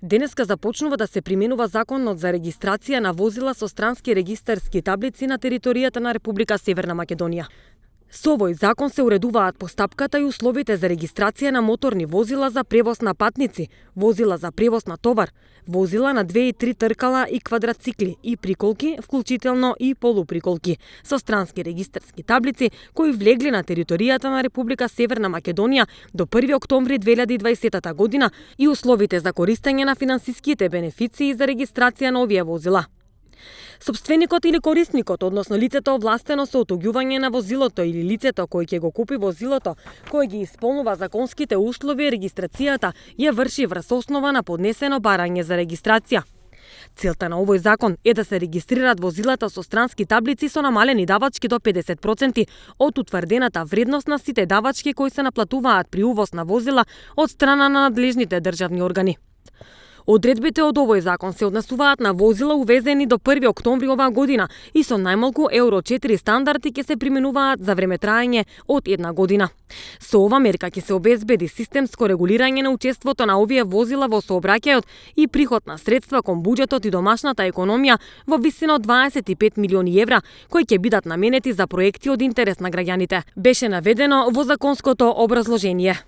Денеска започнува да се применува законот за регистрација на возила со странски регистарски таблици на територијата на Република Северна Македонија. Со овој закон се уредуваат постапката и условите за регистрација на моторни возила за превоз на патници, возила за превоз на товар, возила на 2 и 3 тркала и квадрацикли и приколки, вклучително и полуприколки, со странски регистарски таблици кои влегли на територијата на Република Северна Македонија до 1 октомври 2020 година и условите за користење на финансиските бенефиции за регистрација на овие возила. Сопственикот или корисникот, односно лицето овластено со отуѓување на возилото или лицето кој ќе го купи возилото, кој ги исполнува законските услови, регистрацијата ја врши врз основа на поднесено барање за регистрација. Целта на овој закон е да се регистрираат возилата со странски таблици со намалени давачки до 50% од утврдената вредност на сите давачки кои се наплатуваат при увоз на возила од страна на надлежните државни органи. Одредбите од овој закон се однесуваат на возила увезени до 1 октомври оваа година и со најмалку Евро 4 стандарди ќе се применуваат за време траење од 1 година. Со ова мерка ќе се обезбеди системско регулирање на учеството на овие возила во сообраќајот и приход на средства кон буџетот и домашната економија во висина од 25 милиони евра, кои ќе бидат наменети за проекти од интерес на граѓаните, беше наведено во законското образложение.